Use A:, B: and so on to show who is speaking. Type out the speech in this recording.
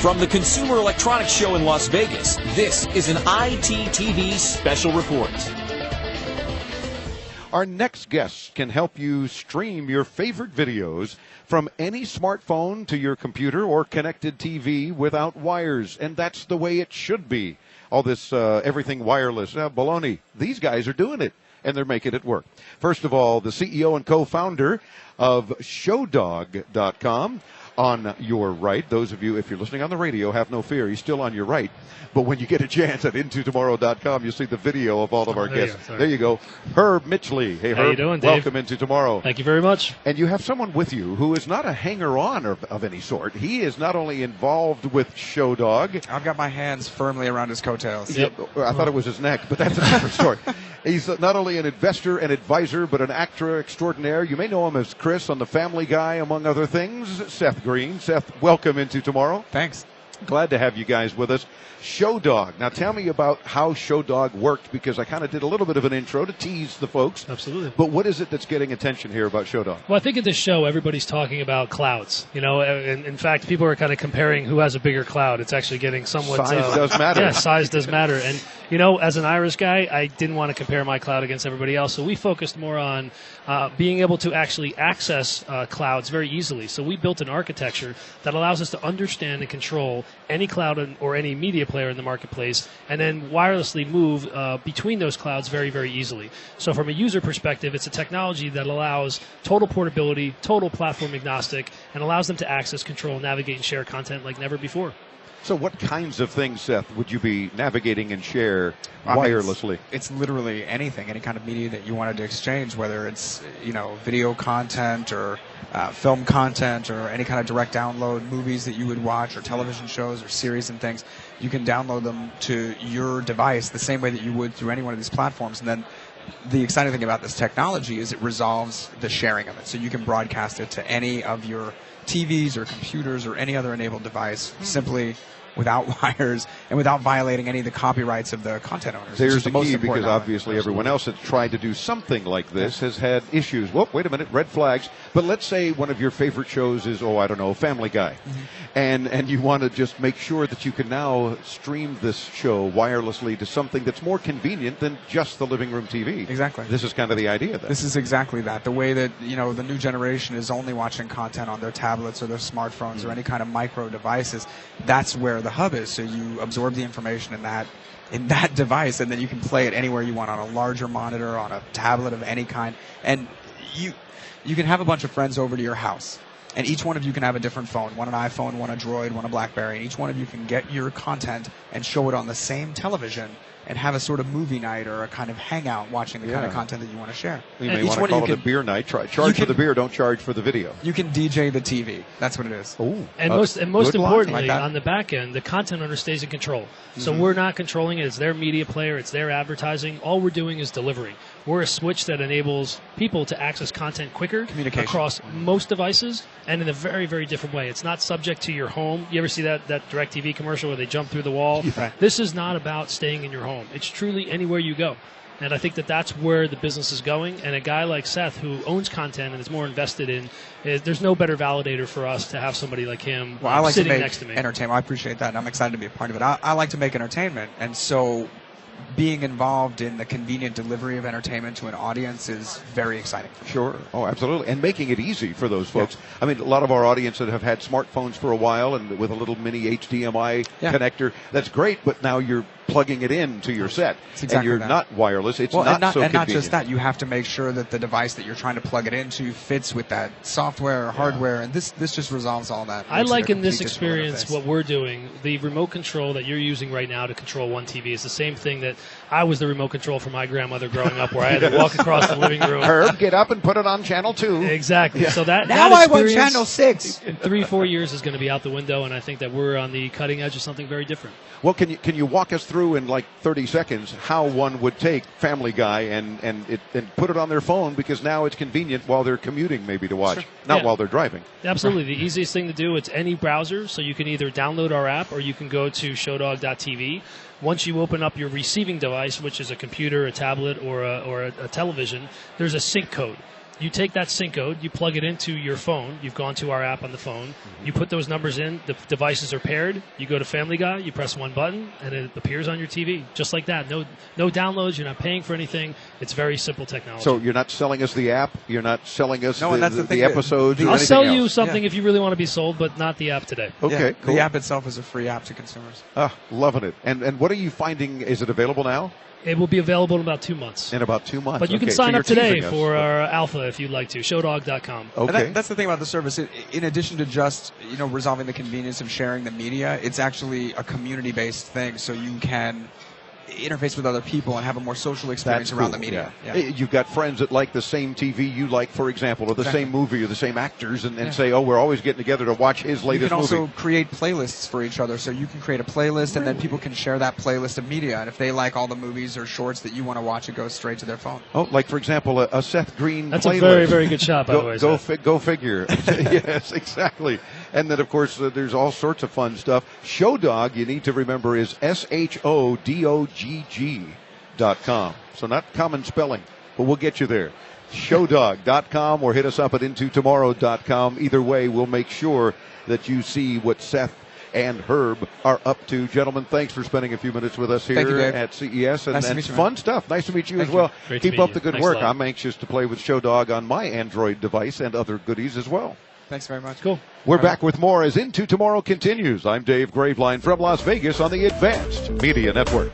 A: From the Consumer Electronics Show in Las Vegas, this is an ITTV special report.
B: Our next guest can help you stream your favorite videos from any smartphone to your computer or connected TV without wires, and that's the way it should be. All this everything wireless, baloney. These guys are doing it, and they're making it work. First of all, the CEO and co-founder of ShowDog.com. On your right, those of you, if you're listening on the radio, have no fear. He's still on your right. But when you get a chance at IntoTomorrow.com, you'll see the video of all of our guests. There you go. Herb Mitschele. Hey, Herb.
C: How you doing, Dave?
B: Welcome Into Tomorrow.
C: Thank you very much.
B: And you have someone with you who is not a hanger-on of any sort. He is not only involved with ShowDog.
D: I've got my hands firmly around his coattails.
B: Yep. I thought it was his neck, but that's a different story. He's not only an investor and advisor, but an actor extraordinaire. You may know him as Chris on The Family Guy, among other things. Seth Green. Seth, welcome Into Tomorrow.
D: Thanks.
B: Glad to have you guys with us. ShowDog. Now tell me about how ShowDog worked, because I kind of did a little bit of an intro to tease the folks.
C: Absolutely.
B: But what is it that's getting attention here about ShowDog?
C: Well, I think at this show, everybody's talking about clouds. You know, and in fact, people are kind of comparing who has a bigger cloud. It's actually getting somewhat...
B: Size does matter.
C: Yeah, size does matter. And, you know, as an Irish guy, I didn't want to compare my cloud against everybody else. So we focused more on being able to actually access clouds very easily. So we built an architecture that allows us to understand and control any cloud or any media player in the marketplace, and then wirelessly move between those clouds very, very easily. So from a user perspective, it's a technology that allows total portability, total platform agnostic, and allows them to access, control, navigate, and share content like never before.
B: So what kinds of things, Seth, would you be navigating and share wirelessly?
D: It's literally anything, any kind of media that you wanted to exchange, whether it's, you know, video content or film content or any kind of direct download, movies that you would watch or television shows or series and things. You can download them to your device the same way that you would through any one of these platforms. And then the exciting thing about this technology is it resolves the sharing of it. So you can broadcast it to any of your TVs or computers or any other enabled device simply without wires and without violating any of the copyrights of the content owners.
B: There's the key, because obviously everyone else that's tried to do something like this has had issues. Whoa, wait a minute, red flags. But let's say one of your favorite shows is, Family Guy. And you want to just make sure that you can now stream this show wirelessly to something that's more convenient than just the living room TV.
D: Exactly.
B: This is kind of the idea then.
D: This is exactly that. The way that, you know, the new generation is only watching content on their tablets or their smartphones or any kind of micro devices, that's where the hub is. So you absorb the information in that device, and then you can play it anywhere you want, on a larger monitor, on a tablet of any kind. And you can have a bunch of friends over to your house, and each one of you can have a different phone, one an iPhone, one a Droid, one a BlackBerry, and each one of you can get your content and show it on the same television and have a sort of movie night or a kind of hangout watching the kind of content that you want to share.
B: You may want to call it a beer night. Charge for the beer, don't charge for the video.
D: You can DJ the TV. That's what it is.
B: Ooh,
C: and most importantly, like on the back end, the content owner stays in control. So we're not controlling it. It's their media player. It's their advertising. All we're doing is delivering. We're a switch that enables people to access content quicker across most devices and in a very, very different way. It's not subject to your home. You ever see that DirecTV commercial where they jump through the wall? Yeah. This is not about staying in your home. It's truly anywhere you go. And I think that that's where the business is going. And a guy like Seth, who owns content and is more invested in, there's no better validator for us to have somebody like him sitting next to me.
D: Entertainment. I appreciate that, and I'm excited to be a part of it. I like to make entertainment, and so being involved in the convenient delivery of entertainment to an audience is very exciting.
B: Sure. Oh, absolutely. And making it easy for those folks. Yeah. I mean, a lot of our audience that have had smartphones for a while and with a little mini HDMI connector, that's great, but now you're plugging it into your set, and you're not wireless. It's not so convenient.
D: And not just that, you have to make sure that the device that you're trying to plug it into fits with that software or hardware, and this just resolves all that.
C: I like in this experience what we're doing. The remote control that you're using right now to control one TV is the same thing that I was the remote control for my grandmother growing up, where I had to walk across the living room.
B: Herb, get up and put it on channel 2.
C: Exactly. Yeah. So that
D: now I want channel 6.
C: In 3-4 years is going to be out the window, and I think that we're on the cutting edge of something very different.
B: Well, can you walk us through in like 30 seconds how one would take Family Guy and put it on their phone, because now it's convenient while they're commuting maybe to watch, not while they're driving.
C: Absolutely. The easiest thing to do, it's any browser, so you can either download our app or you can go to ShowDog.tv. Once you open up your receiving device, which is a computer, a tablet, or a television, there's a sync code. you take that sync code, you plug it into your phone. You've gone to our app on the phone. You put those numbers in. The devices are paired. You go to Family Guy. You press one button, and it appears on your TV, just like that. No downloads. You're not paying for anything. It's very simple technology.
B: So you're not selling us the app. You're not selling us the
D: I'll
B: episodes.
C: I'll sell you
B: else.
C: something if you really want to be sold, but not the app today.
B: Okay, cool.
D: The app itself is a free app to consumers.
B: Loving it. And what are you finding? Is it available now?
C: It will be available in about 2 months.
B: In about 2 months.
C: But you can sign up today for our alpha if you'd like to. Shodogg.com.
B: Okay.
D: And that's the thing about the service. In addition to just resolving the convenience of sharing the media, it's actually a community-based thing. So you can interface with other people and have a more social experience around the media.
B: Yeah. You've got friends that like the same TV you like, for example, or the same movie or the same actors, and say, oh, we're always getting together to watch his latest movie.
D: You can also create playlists for each other. So you can create a playlist, and then people can share that playlist of media. And if they like all the movies or shorts that you want to watch, it goes straight to their phone.
B: Oh, like, for example, a Seth Green
C: That's
B: playlist.
C: a very, very good shot, by the way.
B: Go figure. Yes, exactly. And then, of course, there's all sorts of fun stuff. ShowDog, you need to remember, is SHODOGG.com. So not common spelling, but we'll get you there. ShowDog.com or hit us up at IntoTomorrow.com. Either way, we'll make sure that you see what Seth and Herb are up to. Gentlemen, thanks for spending a few minutes with us here at CES. And,
D: nice to meet you,
B: fun stuff. Nice to meet you as well. Keep up the good work. I'm anxious to play with ShowDog on my Android device and other goodies as well.
D: Thanks very much.
C: Cool.
B: We're back with more as Into Tomorrow continues. I'm Dave Graveline from Las Vegas on the Advanced Media Network.